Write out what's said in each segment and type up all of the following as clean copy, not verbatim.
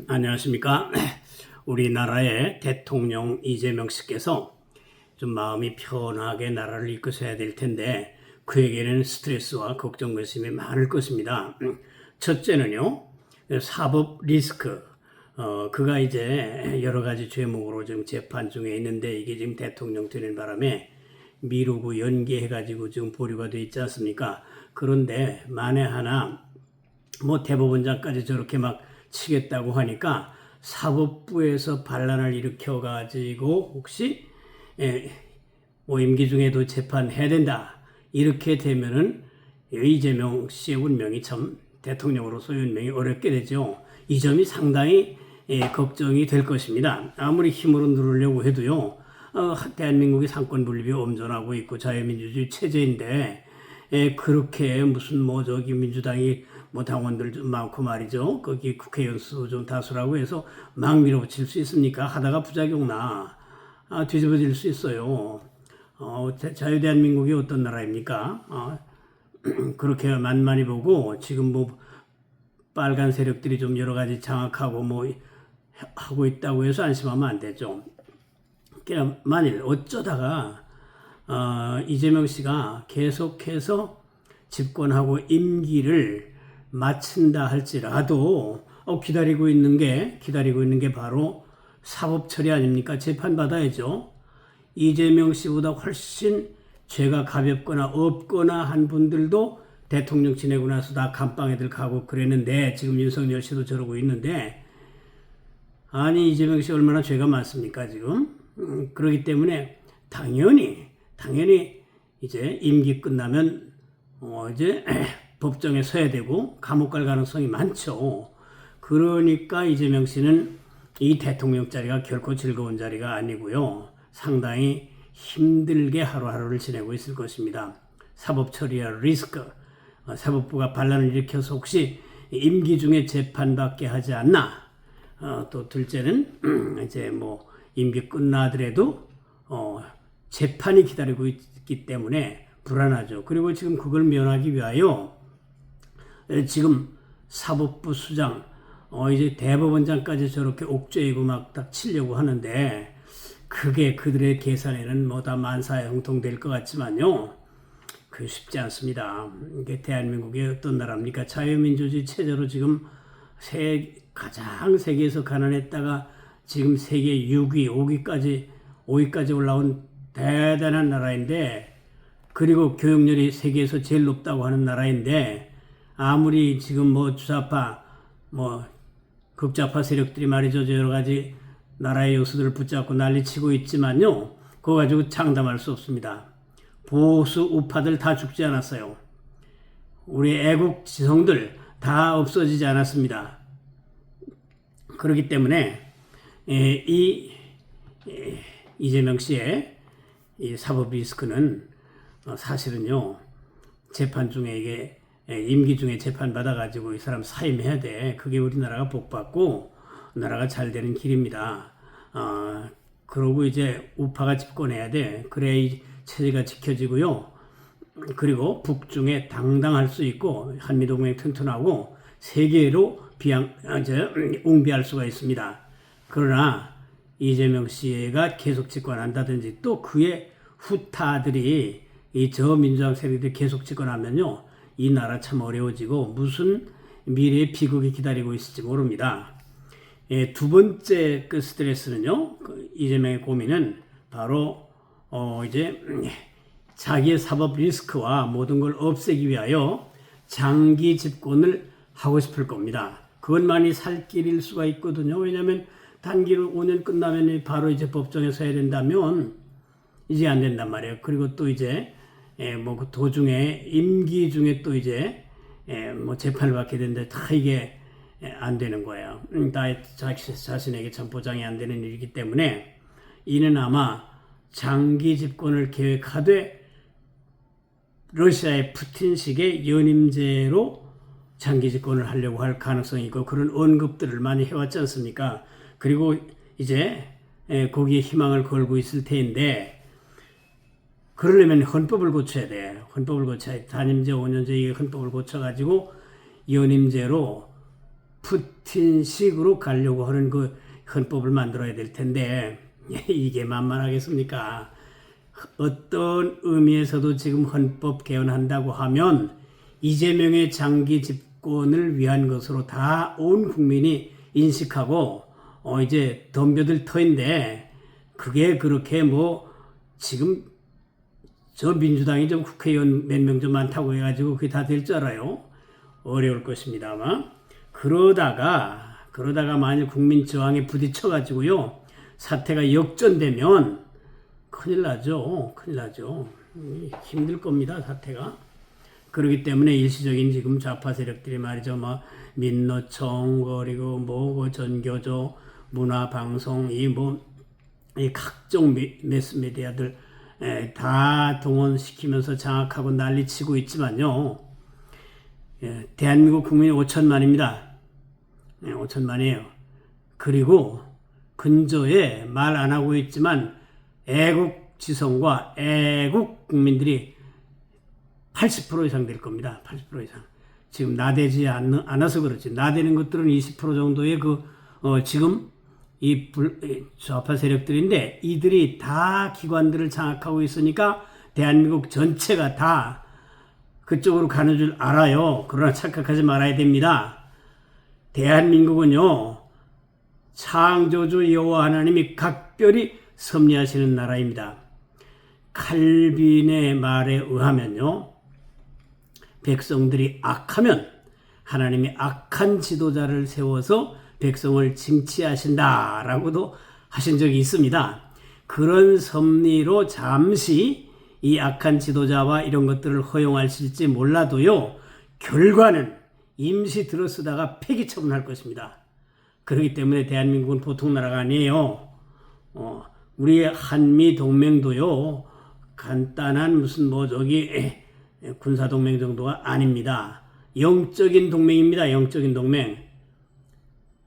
안녕하십니까. 우리나라의 대통령 이재명 씨께서 좀 마음이 편하게 나라를 이끄셔야 될 텐데 그에게는 스트레스와 걱정 근심이 많을 것입니다. 첫째는요, 사법 리스크. 그가 이제 여러 가지 죄목으로 지금 재판 중에 있는데 이게 지금 대통령 되는 바람에 미루고 연기해가지고 지금 보류가 돼 있지 않습니까? 그런데 만에 하나 뭐 대법원장까지 저렇게 막 치겠다고 하니까 사법부에서 반란을 일으켜가지고 혹시 뭐 임기 중에도 재판해야 된다 이렇게 되면은 이재명 씨의 운명이 참 대통령으로서의 운명이 어렵게 되죠. 이 점이 상당히 걱정이 될 것입니다. 아무리 힘으로 누르려고 해도요. 대한민국이 상권 분립이 엄존하고 있고 자유민주주의 체제인데 그렇게 무슨 뭐 저기 민주당이 뭐 당원들 좀 많고 말이죠. 거기 국회의원 수 좀 다수라고 해서 막 밀어붙일 수 있습니까? 하다가 부작용 뒤집어질 수 있어요. 자유대한민국이 어떤 나라입니까? 그렇게 만만히 보고 지금 뭐 빨간 세력들이 좀 여러 가지 장악하고 뭐 하고 있다고 해서 안심하면 안 되죠. 그러니까 만일 어쩌다가 이재명 씨가 계속해서 집권하고 임기를 마친다 할지라도 기다리고 있는 게 바로 사법 처리 아닙니까? 재판 받아야죠. 이재명 씨보다 훨씬 죄가 가볍거나 없거나 한 분들도 대통령 지내고 나서 다 감방에들 가고 그랬는데 지금 윤석열 씨도 저러고 있는데 아니 이재명 씨 얼마나 죄가 많습니까 지금? 그렇기 때문에 당연히 이제 임기 끝나면 이제 법정에 서야 되고 감옥 갈 가능성이 많죠. 그러니까 이재명 씨는 이 대통령 자리가 결코 즐거운 자리가 아니고요. 상당히 힘들게 하루하루를 지내고 있을 것입니다. 사법 처리와 리스크, 사법부가 반란을 일으켜서 혹시 임기 중에 재판받게 하지 않나. 또 둘째는 이제 뭐 임기 끝나더라도 재판이 기다리고 있기 때문에 불안하죠. 그리고 지금 그걸 면하기 위하여 지금 사법부 수장 이제 대법원장까지 저렇게 옥죄이고 막 딱 치려고 하는데 그게 그들의 계산에는 뭐 다 만사형통될 것 같지만요. 그게 쉽지 않습니다. 이게 대한민국이 어떤 나라입니까? 자유민주주의 체제로 지금 가장 세계에서 가난했다가 지금 세계 6위, 5위까지 올라온 대단한 나라인데 그리고 교육열이 세계에서 제일 높다고 하는 나라인데 아무리 지금 뭐 주사파, 뭐 극좌파 세력들이 말이죠. 여러 가지 나라의 요소들을 붙잡고 난리치고 있지만요. 그거 가지고 장담할 수 없습니다. 보수 우파들 다 죽지 않았어요. 우리 애국 지성들 다 없어지지 않았습니다. 그렇기 때문에 이재명 씨의 이 사법 리스크는 사실은요. 재판 중에 이게 임기 중에 재판 받아가지고 이 사람 사임해야 돼. 그게 우리나라가 복받고 나라가 잘 되는 길입니다. 그러고 이제 우파가 집권해야 돼. 그래야 이 체제가 지켜지고요. 그리고 북중에 당당할 수 있고 한미동맹 튼튼하고 세계로 웅비할 수가 있습니다. 그러나 이재명 씨가 계속 집권한다든지 또 그의 후타들이 이 저민주당 세력들이 계속 집권하면요. 이 나라 참 어려워지고 무슨 미래의 비극이 기다리고 있을지 모릅니다. 두 번째 그 스트레스는요. 이재명의 고민은 바로 이제 자기의 사법 리스크와 모든 걸 없애기 위하여 장기 집권을 하고 싶을 겁니다. 그것만이 살 길일 수가 있거든요. 왜냐하면 단기로 5년 끝나면 바로 이제 법정에 서야 된다면 이제 안 된단 말이에요. 그리고 또 이제 뭐 그 도중에 임기 중에 또 이제 뭐 재판을 받게 되는데 다 이게 안 되는 거예요. 다 자신에게 참 보장이 안 되는 일이기 때문에 이는 아마 장기 집권을 계획하되 러시아의 푸틴식의 연임제로 장기 집권을 하려고 할 가능성이 있고 그런 언급들을 많이 해왔지 않습니까? 그리고 이제 거기에 희망을 걸고 있을 테인데 그러려면 헌법을 고쳐야 돼. 헌법을 고쳐야 돼. 단임제, 5년제 이 헌법을 고쳐가지고 연임제로 푸틴식으로 가려고 하는 그 헌법을 만들어야 될 텐데 이게 만만하겠습니까? 어떤 의미에서도 지금 헌법 개헌한다고 하면 이재명의 장기 집권을 위한 것으로 다 온 국민이 인식하고 이제 덤벼들 터인데 그게 그렇게 뭐 지금 저 민주당이 좀 국회의원 몇 명 좀 많다고 해가지고 그게 다 될 줄 알아요? 어려울 것입니다 아마. 그러다가 만일 국민 저항에 부딪혀가지고요 사태가 역전되면 큰일 나죠. 힘들 겁니다 사태가. 그렇기 때문에 일시적인 지금 좌파 세력들이 말이죠 민노총 그리고 뭐 전교조 문화방송 이 각종 매스미디어들 다 동원시키면서 장악하고 난리치고 있지만요. 대한민국 국민이 5천만입니다. 5천만이에요. 그리고 근저에 말 안 하고 있지만 애국 지성과 애국 국민들이 80% 이상 될 겁니다. 80% 이상. 지금 나대지 않아서 그렇지. 나대는 것들은 20% 정도의 지금 이 좌파 세력들인데 이들이 다 기관들을 장악하고 있으니까 대한민국 전체가 다 그쪽으로 가는 줄 알아요. 그러나 착각하지 말아야 됩니다. 대한민국은요. 창조주 여호와 하나님이 각별히 섭리하시는 나라입니다. 칼빈의 말에 의하면요. 백성들이 악하면 하나님이 악한 지도자를 세워서 백성을 징치하신다라고도 하신 적이 있습니다. 그런 섭리로 잠시 이 악한 지도자와 이런 것들을 허용하실지 몰라도요. 결과는 임시 들어쓰다가 폐기 처분할 것입니다. 그렇기 때문에 대한민국은 보통 나라가 아니에요. 우리 한미 동맹도요. 간단한 무슨 군사동맹 정도가 아닙니다. 영적인 동맹입니다. 영적인 동맹.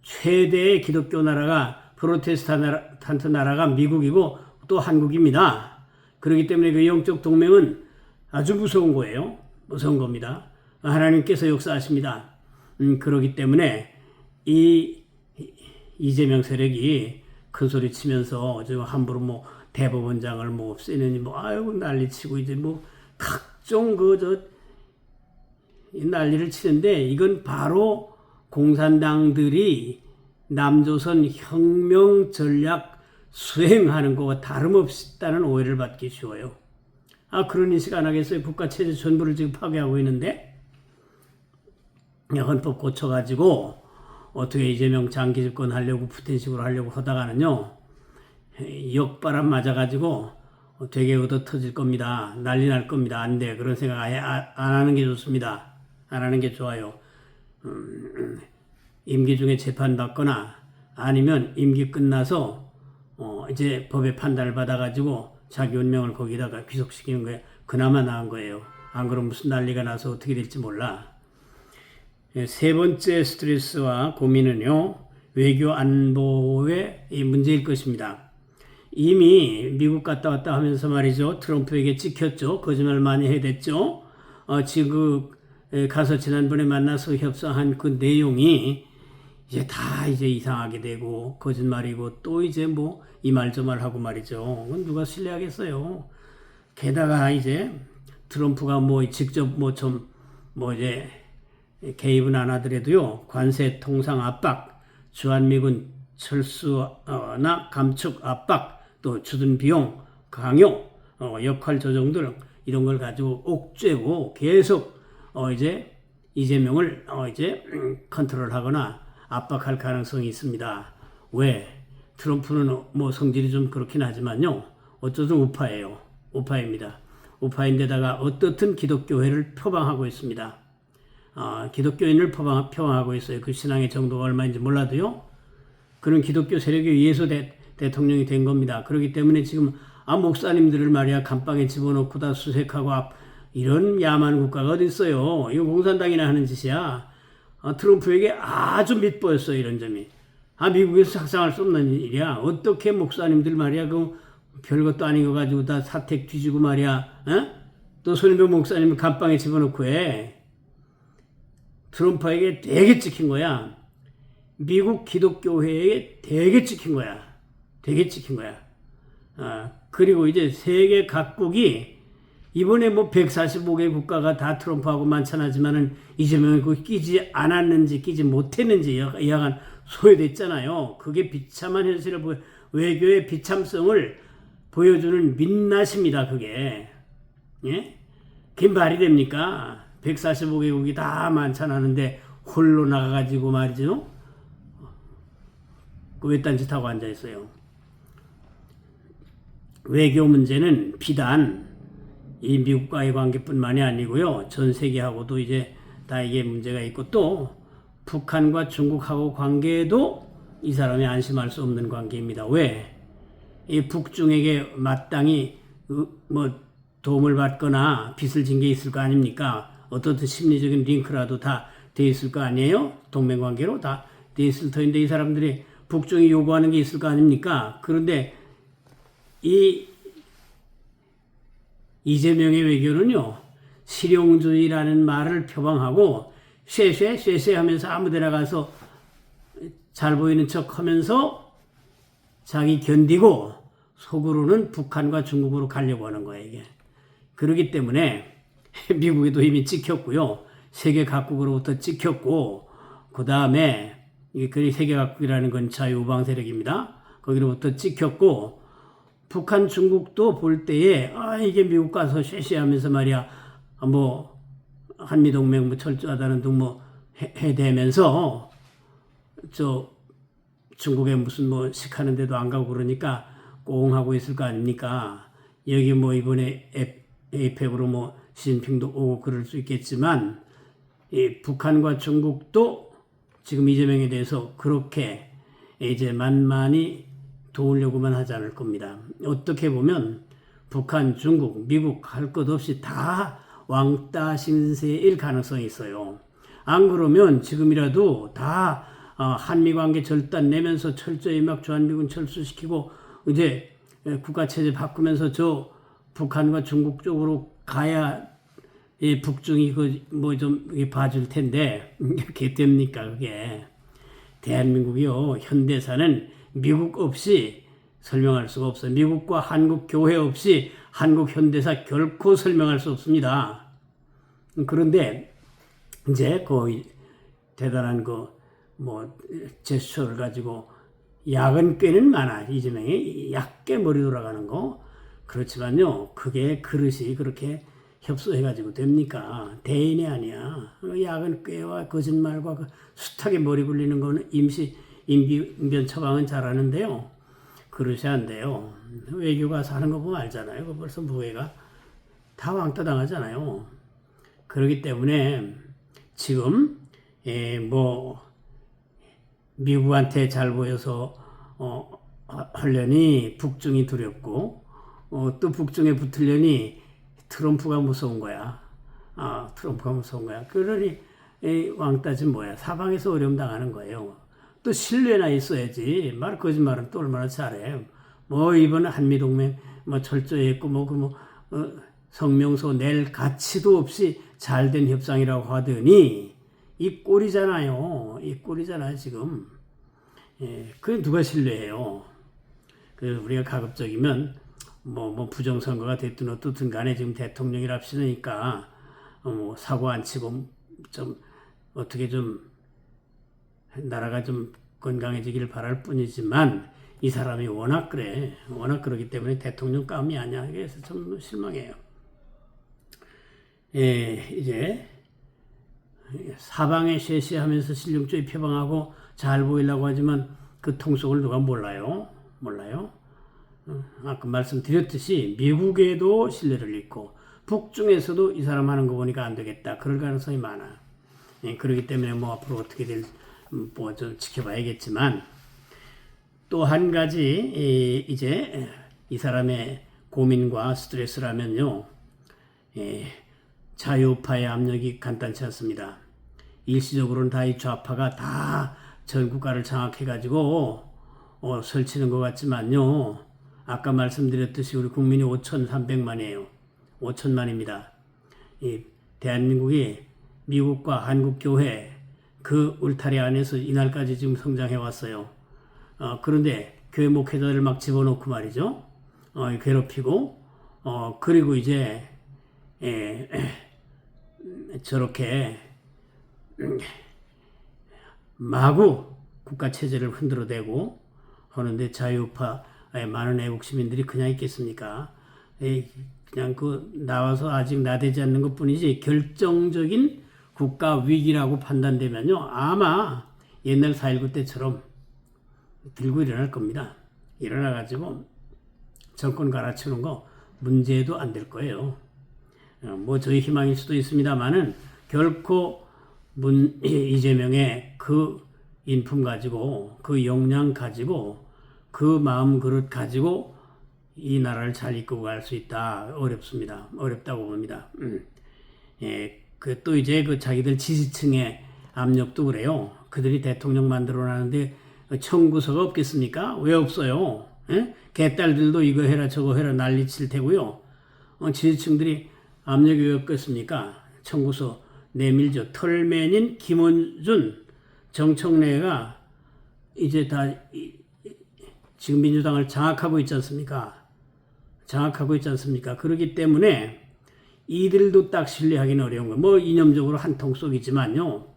최대의 기독교 나라가 프로테스탄트 나라가 미국이고 또 한국입니다. 그렇기 때문에 그 영적 동맹은 아주 무서운 거예요. 무서운 겁니다. 하나님께서 역사하십니다. 그렇기 때문에 이 이재명 세력이 큰 소리 치면서 지금 함부로 대법원장을 없애느니 아이고 난리치고 이제 각종 난리를 치는데 이건 바로 공산당들이 남조선 혁명 전략 수행하는 거와 다름없다는 오해를 받기 쉬워요. 그런 인식 안 하겠어요? 국가체제 전부를 지금 파괴하고 있는데 헌법 고쳐가지고 어떻게 이재명 장기 집권 하려고 푸틴식으로 하려고 하다가는요 역바람 맞아가지고 되게 얻어 터질 겁니다. 난리 날 겁니다. 안 돼. 그런 생각 아예 안 하는 게 좋습니다. 안 하는 게 좋아요. 임기 중에 재판받거나 아니면 임기 끝나서 이제 법의 판단을 받아가지고 자기 운명을 거기다가 귀속시키는 거예요. 그나마 나은 거예요. 안 그러면 무슨 난리가 나서 어떻게 될지 몰라. 세 번째 스트레스와 고민은요. 외교 안보의 이 문제일 것입니다. 이미 미국 갔다 왔다 하면서 말이죠. 트럼프에게 찍혔죠. 거짓말 많이 해댔죠. 지금 가서 지난번에 만나서 협상한 그 내용이 이제 다 이상하게 되고 거짓말이고 또 이제 이 말 저 말 하고 말이죠. 그건 누가 신뢰하겠어요. 게다가 이제 트럼프가 직접 이제 개입은 안 하더라도요. 관세 통상 압박, 주한미군 철수나 감축 압박, 또 주둔 비용 강요, 역할 조정 등 이런 걸 가지고 옥죄고 계속 이제 이재명을 컨트롤하거나 압박할 가능성이 있습니다. 왜? 트럼프는 성질이 좀 그렇긴 하지만요. 어쩌든 우파예요. 우파입니다. 우파인데다가 어떻든 기독교회를 표방하고 있습니다. 기독교인을 표방하고 있어요. 그 신앙의 정도가 얼마인지 몰라도요. 그런 기독교 세력에 의해서 대통령이 된 겁니다. 그렇기 때문에 지금 목사님들을 말이야 감방에 집어넣고 다 수색하고 이런 야만 국가가 어디 있어요. 이거 공산당이나 하는 짓이야. 트럼프에게 아주 밑보였어요. 이런 점이. 미국에서 상상할 수 없는 일이야. 어떻게 목사님들 말이야 별것도 아닌 거 가지고 다 사택 뒤지고 말이야. 또 손인배 목사님을 감방에 집어넣고 해. 트럼프에게 되게 찍힌 거야. 미국 기독교회에 되게 찍힌 거야. 되게 찍힌 거야. 그리고 이제 세계 각국이 이번에 뭐 145개 국가가 다 트럼프하고 만찬하지만은 이재명이 그 끼지 않았는지 끼지 못했는지 여하간 소외됐잖아요. 그게 비참한 현실을 외교의 비참성을 보여주는 민낯입니다. 그게. 예? 그게 말이 됩니까? 145개국이 다 만찬하는데 홀로 나가가지고 말이죠. 그 외딴 짓 하고 앉아있어요. 외교 문제는 비단 이 미국과의 관계뿐만이 아니고요. 전 세계하고도 이제 다 이게 문제가 있고 또 북한과 중국하고 관계도 이 사람이 안심할 수 없는 관계입니다. 왜? 이 북중에게 마땅히 뭐 도움을 받거나 빚을 진 게 있을 거 아닙니까? 어떤 심리적인 링크라도 다 돼 있을 거 아니에요? 동맹관계로 다 돼 있을 터인데 이 사람들이 북중이 요구하는 게 있을 거 아닙니까? 그런데 이재명의 외교는요, 실용주의라는 말을 표방하고 쉐쉐 하면서 아무데나 가서 잘 보이는 척 하면서 자기 견디고 속으로는 북한과 중국으로 가려고 하는 거예요, 이게. 그렇기 때문에 미국에도 이미 찍혔고요. 세계 각국으로부터 찍혔고, 그 다음에 세계 각국이라는 건 자유우방 세력입니다. 거기로부터 찍혔고, 북한, 중국도 볼 때에 이게 미국 가서 쉐쉐하면서 말이야, 뭐 한미동맹 뭐 철저하다는 등 뭐 해대면서 저 중국에 무슨 뭐 식하는 데도 안 가고 그러니까 꽁하고 있을 거 아닙니까? 여기 뭐 이번에 에이펙으로 뭐 시진핑도 오고 그럴 수 있겠지만 이 북한과 중국도 지금 이재명에 대해서 그렇게 이제 만만히 도우려고만 하지 않을 겁니다. 어떻게 보면 북한, 중국, 미국 할 것 없이 다 왕따 신세일 가능성이 있어요. 안 그러면 지금이라도 다 한미 관계 절단 내면서 철저히 막 주한미군 철수시키고 이제 국가체제 바꾸면서 저 북한과 중국 쪽으로 가야 북중이 뭐 좀 봐줄 텐데 그게 됩니까 그게. 대한민국이요 현대사는 미국 없이 설명할 수가 없어요. 미국과 한국 교회 없이 한국 현대사 결코 설명할 수 없습니다. 그런데 이제 그 대단한 뭐 제스처를 가지고 약은 꽤는 많아. 이재명이 얕게 머리 돌아가는 거. 그렇지만요 그게 그릇이 그렇게 협소해가지고 됩니까? 대인이 아니야. 약은 꾀와 거짓말과 숱하게 머리 굴리는 거는 임기응변 처방은 잘하는데요. 그릇이 안 돼요. 외교가 사는 거 보면 알잖아요. 그 벌써 무게가 다 왕따 당하잖아요. 그렇기 때문에 지금 뭐 미국한테 잘 보여서 하려니 북중이 두렵고 또 북중에 붙으려니 트럼프가 무서운 거야. 트럼프가 무서운 거야. 그러니 왕따지 뭐야. 사방에서 어려움 당하는 거예요. 또 신뢰나 있어야지. 거짓말은 또 얼마나 잘해. 뭐 이번에 한미동맹 뭐 철저히 했고 성명서 낼 가치도 없이 잘된 협상이라고 하더니 이 꼴이잖아요. 이 꼴이잖아요 지금. 그게 누가 신뢰해요. 우리가 가급적이면 뭐 부정선거가 됐든 어떻든 간에 지금 대통령이랍시니까 사고 안 치고 좀 어떻게 좀 나라가 좀 건강해지기를 바랄 뿐이지만 이 사람이 워낙 그러기 때문에 대통령 감이 아니야. 그래서 좀 실망해요. 이제 사방에 쉐쉐하면서 실용주의 표방하고 잘 보이려고 하지만 그 통속을 누가 몰라요? 아까 말씀드렸듯이 미국에도 신뢰를 잃고 북중에서도 이 사람 하는 거 보니까 안 되겠다. 그럴 가능성이 많아. 그렇기 때문에 뭐 앞으로 어떻게 될 뭐 좀 지켜봐야겠지만 또 한 가지 이제 이 사람의 고민과 스트레스라면요. 자유파의 압력이 간단치 않습니다. 일시적으로는 다 이 좌파가 다 전 국가를 장악해가지고 설치는 것 같지만요. 아까 말씀드렸듯이 우리 국민이 5,300만이에요. 5천만입니다. 이 대한민국이 미국과 한국 교회 그 울타리 안에서 이날까지 지금 성장해 왔어요. 그런데 교회 목회자를 막 집어넣고 말이죠. 괴롭히고, 그리고 이제, 저렇게, 마구 국가 체제를 흔들어대고 하는데 자유우파의 많은 애국 시민들이 그냥 있겠습니까? 그냥 나와서 아직 나대지 않는 것 뿐이지 결정적인 국가 위기라고 판단되면요. 아마 옛날 4.19 때처럼 들고 일어날 겁니다. 일어나가지고 정권 갈아치우는 거 문제도 안 될 거예요. 뭐 저희 희망일 수도 있습니다만은 결코 이재명의 그 인품 가지고 그 역량 가지고 그 마음 그릇 가지고 이 나라를 잘 이끌고 갈 수 있다. 어렵습니다. 어렵다고 봅니다. 또 이제 자기들 지지층의 압력도 그래요. 그들이 대통령 만들어놨는데 청구서가 없겠습니까? 왜 없어요? 개딸들도 이거 해라 저거 해라 난리칠 테고요. 지지층들이 압력이 왜 없겠습니까? 청구서 내밀죠. 털맨인 김원준 정청래가 이제 다 지금 민주당을 장악하고 있지 않습니까? 장악하고 있지 않습니까? 그렇기 때문에 이들도 딱 신뢰하기는 어려운 거예요. 뭐 이념적으로 한통 속이지만요.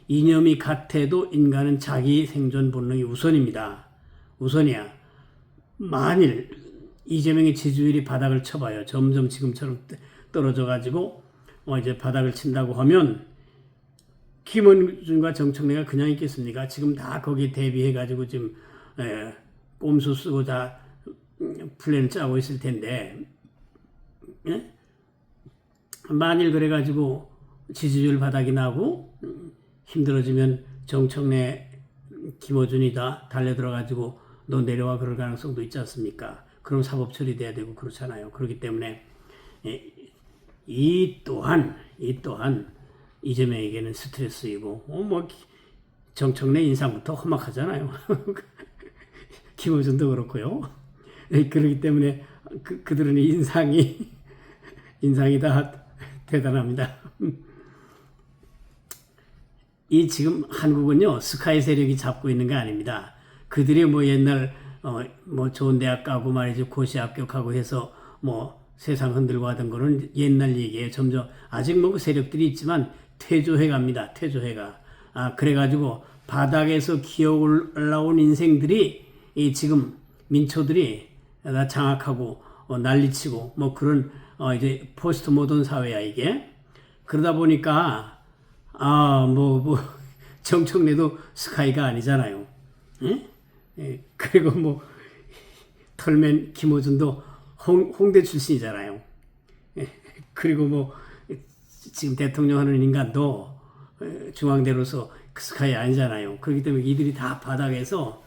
이념이 같아도 인간은 자기 생존 본능이 우선입니다. 우선이야. 만일 이재명의 지지율이 바닥을 쳐봐요. 점점 지금처럼 떨어져가지고 이제 바닥을 친다고 하면 김원준과 정청래가 그냥 있겠습니까? 지금 다 거기에 대비해가지고 지금 꼼수 쓰고 다 플랜을 짜고 있을 텐데 만일 그래가지고 지지율 바닥이 나고 힘들어지면 정청래 김어준이 다 달려들어가지고 너 내려와 그럴 가능성도 있지 않습니까? 그럼 사법 처리돼야 되고 그렇잖아요. 그렇기 때문에 이 또한 이재명에게는 스트레스이고 뭐 정청래 인상부터 험악하잖아요. 김어준도 그렇고요. 그렇기 때문에 그들은 인상이 다 대단합니다. 이 지금 한국은요 스카이 세력이 잡고 있는 게 아닙니다. 그들이 뭐 옛날 뭐 좋은 대학 가고 말이죠 고시 합격하고 해서 뭐 세상 흔들고 하던 거는 옛날 얘기예요. 점점 아직 뭐 그 세력들이 있지만 퇴조해 갑니다. 퇴조해가. 그래가지고 바닥에서 기어 올라온 인생들이 이 지금 민초들이 다 장악하고 난리치고 뭐 그런 이제 포스트 모던 사회야 이게. 그러다 보니까 정청래도 스카이가 아니잖아요. 그리고 뭐 털맨 김어준도 홍대 출신이잖아요. 그리고 뭐 지금 대통령 하는 인간도 중앙대로서 스카이 아니잖아요. 그렇기 때문에 이들이 다 바닥에서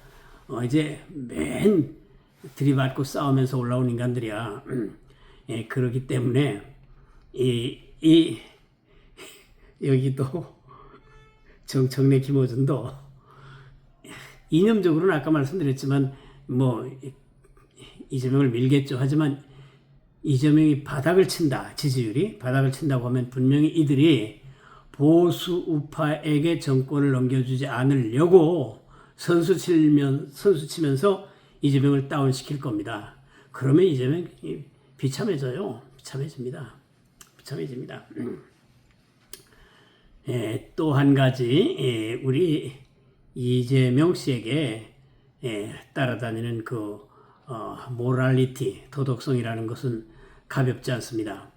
이제 맨 들이받고 싸우면서 올라온 인간들이야. 그렇기 때문에 여기도 정청래 김어준도 이념적으로는 아까 말씀드렸지만 뭐 이재명을 밀겠죠. 하지만 이재명이 바닥을 친다. 지지율이 바닥을 친다고 하면 분명히 이들이 보수 우파에게 정권을 넘겨주지 않으려고 선수 치면서 이재명을 다운시킬 겁니다. 그러면 이재명이 비참해져요. 비참해집니다. 또 한 가지 우리 이재명 씨에게 따라다니는 모랄리티, 도덕성이라는 것은 가볍지 않습니다.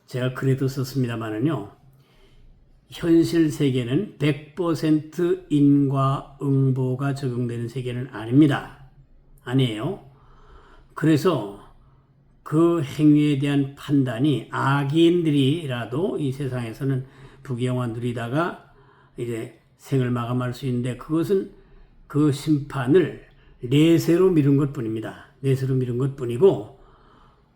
제가 글에도 썼습니다만은요. 현실 세계는 100% 인과응보가 적용되는 세계는 아닙니다. 아니에요. 그래서 그 행위에 대한 판단이 악인들이라도 이 세상에서는 부귀영화 누리다가 이제 생을 마감할 수 있는데 그것은 그 심판을 내세로 미룬 것 뿐입니다. 내세로 미룬 것 뿐이고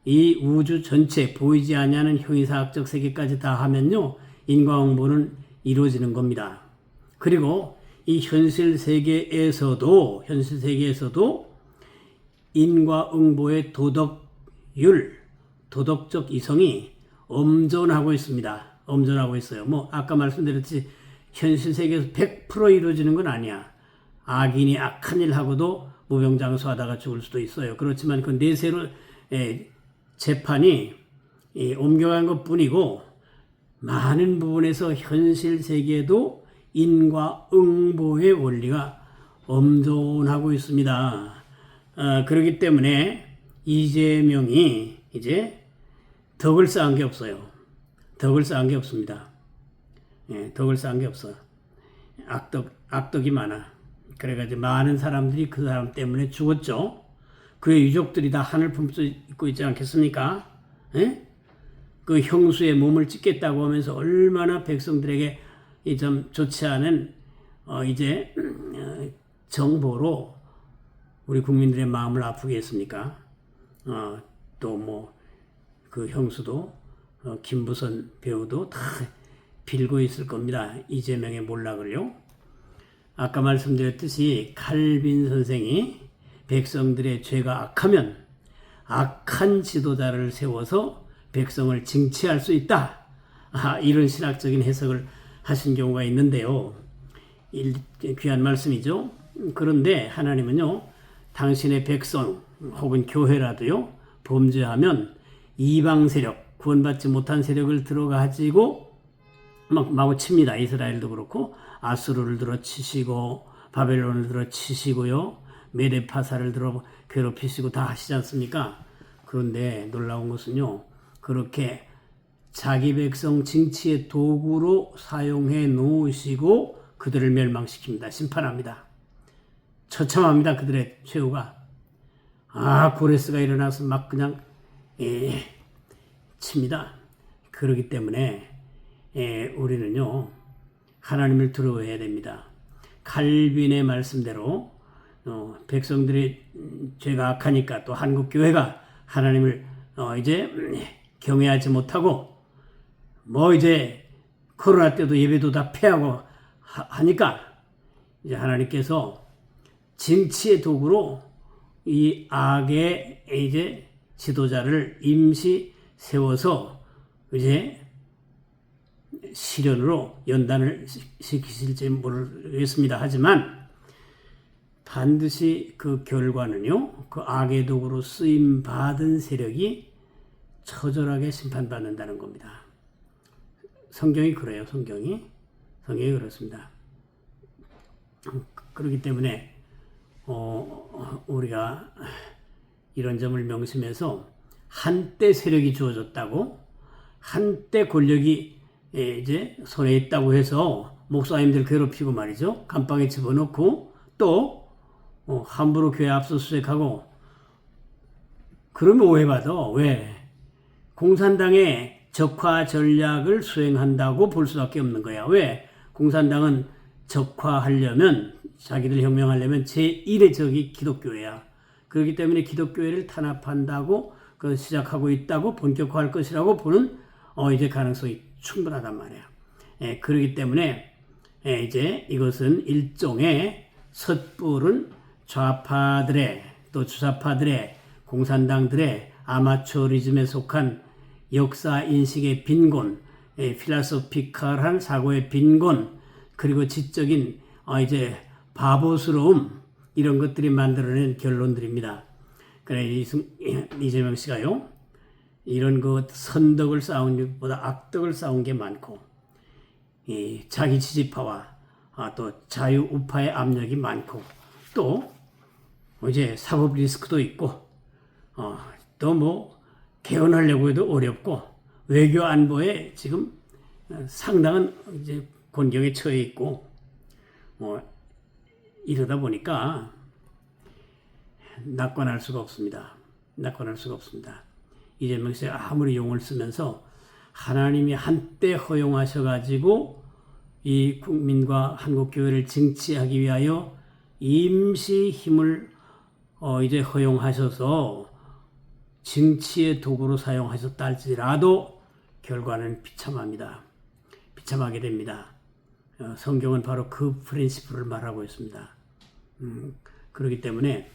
이 우주 전체 보이지 아니하는 형이사학적 세계까지 다 하면요. 인과응보는 이루어지는 겁니다. 그리고 이 현실 세계에서도 인과응보의 도덕적 이성이 엄존하고 있습니다. 엄존하고 있어요. 뭐 아까 말씀드렸듯이 현실 세계에서 100% 이루어지는 건 아니야. 악인이 악한 일 하고도 무병장수하다가 죽을 수도 있어요. 그렇지만 그 내세로 재판이 옮겨간 것 뿐이고 많은 부분에서 현실 세계에도 인과응보의 원리가 엄존하고 있습니다. 그렇기 때문에 이재명이 이제 덕을 쌓은 게 없어요. 덕을 쌓은 게 없습니다. 덕을 쌓은 게 없어. 악덕이 많아. 그래가지고 많은 사람들이 그 사람 때문에 죽었죠. 그의 유족들이 다 하늘 품고 있지 않겠습니까? 그 형수의 몸을 찢겠다고 하면서 얼마나 백성들에게 좀 좋지 않은 이제 정보로 우리 국민들의 마음을 아프게 했습니까? 또 뭐 그 형수도 김부선 배우도 다 빌고 있을 겁니다. 이재명의 몰락을요. 아까 말씀드렸듯이 칼빈 선생이 백성들의 죄가 악하면 악한 지도자를 세워서 백성을 징치할 수 있다. 이런 신학적인 해석을 하신 경우가 있는데요. 귀한 말씀이죠. 그런데 하나님은요, 당신의 백성 혹은 교회라도요, 범죄하면 이방 세력, 구원받지 못한 세력을 들어가지고 막 마구 칩니다. 이스라엘도 그렇고 아수르를 들어 치시고 바벨론을 들어 치시고요. 메데파사를 들어 괴롭히시고 다 하시지 않습니까? 그런데 놀라운 것은요. 그렇게 자기 백성 징치의 도구로 사용해 놓으시고 그들을 멸망시킵니다. 심판합니다. 처참합니다. 그들의 최후가. 고레스가 일어나서 막 그냥 칩니다. 그렇기 때문에 우리는요. 하나님을 두려워해야 됩니다. 칼빈의 말씀대로 백성들이 죄가 악하니까 또 한국 교회가 하나님을 이제 경외하지 못하고 뭐 이제 코로나 때도 예배도 다 폐하고 하니까 이제 하나님께서 징치의 도구로 이 악의 이제 지도자를 임시 세워서 이제 시련으로 연단을 시키실지 모르겠습니다. 하지만 반드시 그 결과는요, 그 악의 도구로 쓰임 받은 세력이 처절하게 심판받는다는 겁니다. 성경이 그래요. 성경이 그렇습니다. 그렇기 때문에 우리가 이런 점을 명심해서 한때 세력이 주어졌다고, 한때 권력이 이제 손에 있다고 해서 목사님들 괴롭히고 말이죠. 감방에 집어넣고 또 함부로 교회 압수수색하고 그러면 오해받아. 왜? 공산당의 적화 전략을 수행한다고 볼 수밖에 없는 거야. 왜? 공산당은 적화하려면, 자기들 혁명하려면 제1의 적이 기독교회야. 그렇기 때문에 기독교회를 탄압한다고 시작하고 있다고, 본격화할 것이라고 보는 이제 가능성이 충분하단 말이야. 그렇기 때문에 이제 이것은 일종의 섣부른 좌파들의 또 주사파들의 공산당들의 아마추어리즘에 속한 역사 인식의 빈곤, 필라소피칼한 사고의 빈곤, 그리고 지적인 이제 바보스러움, 이런 것들이 만들어낸 결론들입니다. 그래 이재명 씨가요, 이런 선덕을 쌓은 것보다 악덕을 쌓은 게 많고, 자기 지지파와 또 자유우파의 압력이 많고, 또 이제 사법 리스크도 있고, 또 뭐 개헌하려고 해도 어렵고, 외교 안보에 지금 상당한 이제 곤경에 처해 있고, 이러다 보니까 낙관할 수가 없습니다. 이재명 씨가 아무리 용을 쓰면서 하나님이 한때 허용하셔가지고 이 국민과 한국교회를 징치하기 위하여 임시 힘을 이제 허용하셔서 징치의 도구로 사용하셨다 할지라도 결과는 비참합니다. 비참하게 됩니다. 성경은 바로 그 프린시플을 말하고 있습니다. 그렇기 때문에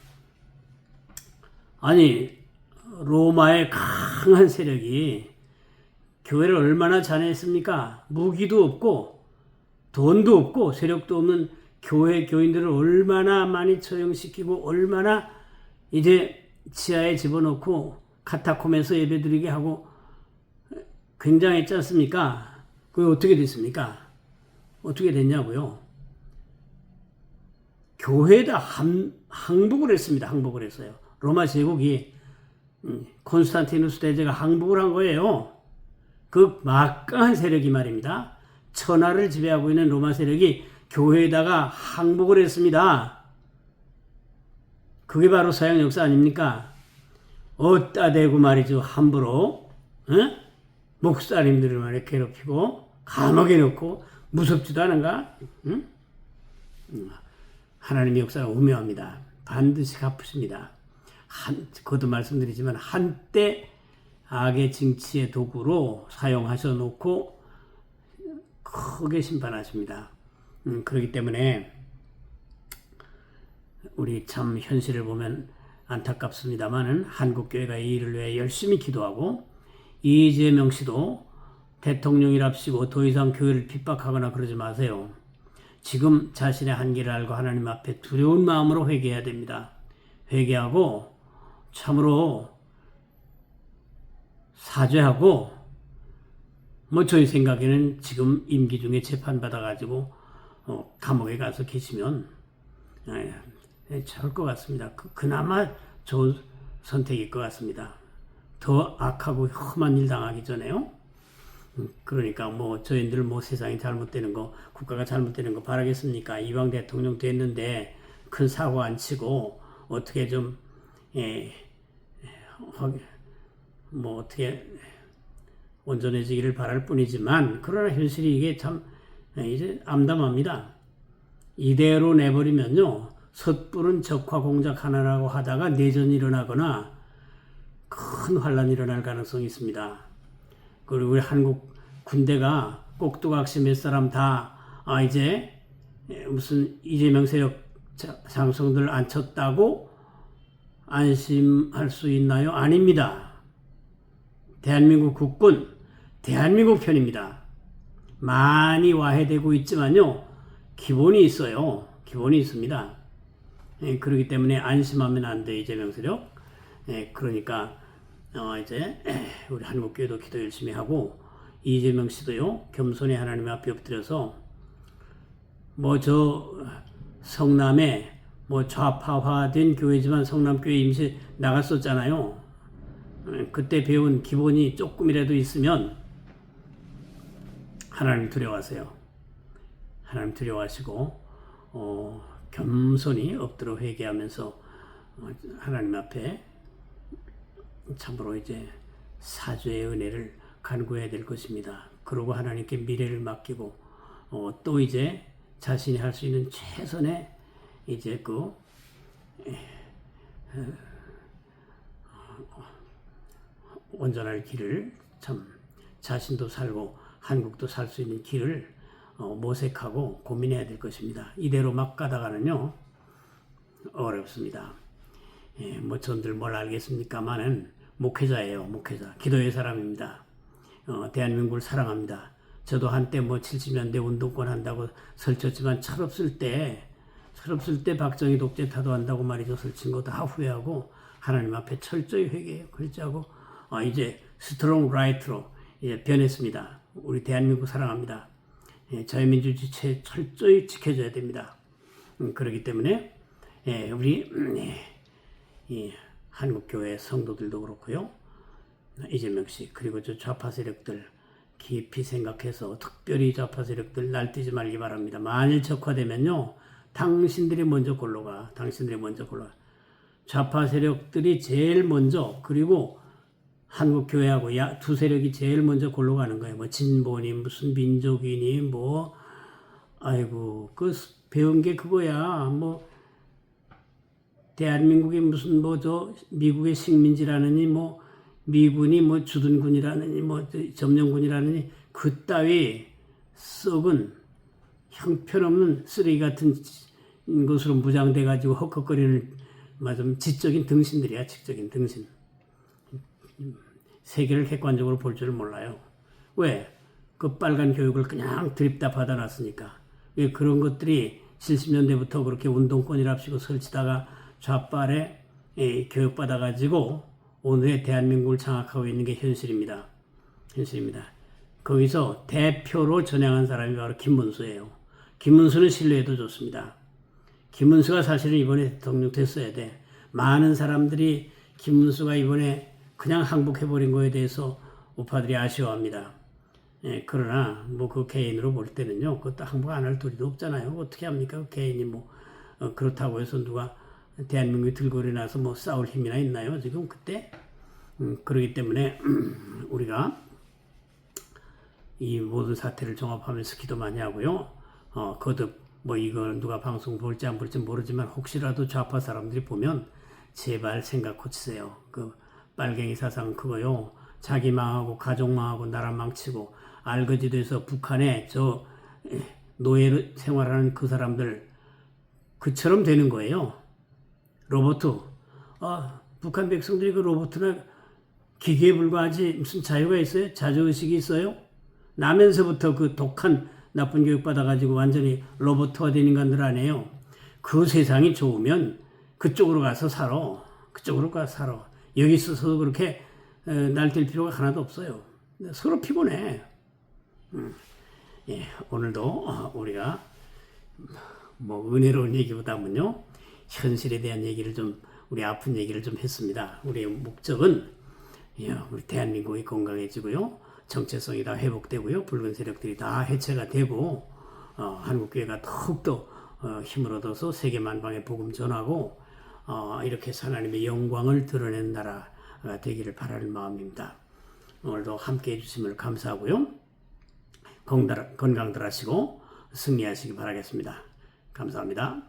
로마의 강한 세력이 교회를 얼마나 잔해했습니까? 무기도 없고 돈도 없고 세력도 없는 교회 교인들을 얼마나 많이 처형시키고 얼마나 이제 지하에 집어넣고 카타콤에서 예배드리게 하고 굉장했지 않습니까? 그게 어떻게 됐습니까? 어떻게 됐냐고요? 교회에다 항복을 했습니다. 항복을 했어요. 로마 제국이 콘스탄티누스 대제가 항복을 한 거예요. 그 막강한 세력이 말입니다. 천하를 지배하고 있는 로마 세력이 교회에다가 항복을 했습니다. 그게 바로 서양 역사 아닙니까? 어따 대고 말이죠. 함부로 목사님들을 말이야 괴롭히고 감옥에 넣고 무섭지도 않은가? 하나님의 역사가 오묘합니다. 반드시 갚으십니다. 그것도 말씀드리지만 한때 악의 징치의 도구로 사용하셔 놓고 크게 심판하십니다. 그렇기 때문에 우리 참 현실을 보면 안타깝습니다만은 한국교회가 이 일을 위해 열심히 기도하고 이재명 씨도 대통령이랍시고 더 이상 교회를 핍박하거나 그러지 마세요. 지금 자신의 한계를 알고 하나님 앞에 두려운 마음으로 회개해야 됩니다. 회개하고 참으로 사죄하고 저희 생각에는 지금 임기 중에 재판받아가지고 감옥에 가서 계시면 좋을 것 같습니다. 그나마 좋은 선택일 것 같습니다. 더 악하고 험한 일 당하기 전에요. 그러니까 저희들 세상이 잘못되는 거, 국가가 잘못되는 거 바라겠습니까? 이왕 대통령 됐는데 큰 사고 안 치고 어떻게 좀 어떻게 온전해지기를 바랄 뿐이지만 그러나 현실이 이게 참 이제 암담합니다. 이대로 내버리면요 섣부른 적화 공작 하나라고 하다가 내전이 일어나거나 큰 환란이 일어날 가능성이 있습니다. 그리고 우리 한국 군대가 꼭두각시 몇 사람 다 이제 무슨 이재명 세력 장성들 안 쳤다고 안심할 수 있나요? 아닙니다. 대한민국 국군, 대한민국 편입니다. 많이 와해되고 있지만요 기본이 있어요. 기본이 있습니다. 그렇기 때문에 안심하면 안 돼, 이재명 세력. 그러니까 이제 우리 한국교회도 기도 열심히 하고 이재명 씨도요 겸손히 하나님 앞에 엎드려서 성남에 좌파화된 교회지만 성남교회 임시 나갔었잖아요. 그때 배운 기본이 조금이라도 있으면 하나님 두려워하세요. 하나님 두려워하시고 겸손히 엎드려 회개하면서 하나님 앞에 참으로 이제 사죄의 은혜를 간구해야 될 것입니다. 그러고 하나님께 미래를 맡기고 또 이제 자신이 할 수 있는 최선의 이제 온전할 길을 참 자신도 살고 한국도 살 수 있는 길을 모색하고 고민해야 될 것입니다. 이대로 막 가다가는요 어렵습니다. 전들 뭘 알겠습니까만은 목회자예요. 목회자. 기도의 사람입니다. 대한민국을 사랑합니다. 저도 한때 70년대 운동권 한다고 설쳤지만 철없을 때 박정희 독재 타도한다고 말이죠. 설친 거 다 후회하고 하나님 앞에 철저히 회개해요. 결제하고 이제 스트롱 라이트로 이제 변했습니다. 우리 대한민국 사랑합니다. 자유민주주의 철저히 지켜줘야 됩니다. 그렇기 때문에 우리 한국교회 성도들도 그렇고요. 이재명 씨 그리고 저 좌파 세력들 깊이 생각해서 특별히 좌파 세력들 날뛰지 말기 바랍니다. 만일 적화되면요. 당신들이 먼저 골로 가. 좌파 세력들이 제일 먼저 그리고 한국교회하고 두 세력이 제일 먼저 골로 가는 거예요. 진보니 무슨 민족이니 아이고 배운 게 그거야. 대한민국이 무슨 미국의 식민지라느니 미군이 주둔군이라느니 점령군이라느니 그따위 썩은 형편없는 쓰레기 같은 것으로 무장돼 가지고 헉헉거리는 지적인 등신들이야. 지적인 등신. 세계를 객관적으로 볼 줄을 몰라요. 왜? 그 빨간 교육을 그냥 드립다 받아놨으니까. 왜 그런 것들이 70년대부터 그렇게 운동권이랍시고 설치다가 좌빨에 교육받아가지고 오늘의 대한민국을 장악하고 있는 게 현실입니다. 현실입니다. 거기서 대표로 전향한 사람이 바로 김문수예요. 김문수는 신뢰해도 좋습니다. 김문수가 사실은 이번에 대통령 됐어야 돼. 많은 사람들이 김문수가 이번에 그냥 항복해버린 거에 대해서 우파들이 아쉬워합니다. 그러나 뭐 그 개인으로 볼 때는요, 그것도 항복 안 할 도리도 없잖아요. 어떻게 합니까? 그 개인이 뭐 그렇다고 해서 누가 대한민국이 들고 일어나서 뭐 싸울 힘이나 있나요? 지금 그때 그러기 때문에 우리가 이 모든 사태를 종합하면서 기도 많이 하고요. 거듭 뭐 이걸 누가 방송 볼지 안 볼지 모르지만 혹시라도 좌파 사람들이 보면 제발 생각 고치세요. 그 빨갱이 사상 그거요. 자기 망하고 가족 망하고 나라 망치고 알거지 돼서 북한에 저 노예 생활하는 그 사람들 그처럼 되는 거예요. 로보트. 북한 백성들이 그 로보트나 기계에 불과하지 무슨 자유가 있어요? 자주의식이 있어요? 나면서부터 그 독한 나쁜 교육 받아가지고 완전히 로봇화된 인간들 아니에요. 그 세상이 좋으면 그쪽으로 가서 살아. 그쪽으로 가서 살아. 여기 있어서도 그렇게 날뛸 필요가 하나도 없어요. 서로 피곤해. 예, 오늘도 우리가 뭐 은혜로운 얘기보다는요 현실에 대한 얘기를 좀 우리 아픈 얘기를 좀 했습니다. 우리의 목적은 우리 대한민국이 건강해지고요. 정체성이 다 회복되고요. 붉은 세력들이 다 해체가 되고 한국교회가 더욱더 힘을 얻어서 세계 만방에 복음 전하고 이렇게 해서 하나님의 영광을 드러낸 나라가 되기를 바라는 마음입니다. 오늘도 함께해 주심을 감사하고요. 건강들 하시고 승리하시기 바라겠습니다. 감사합니다.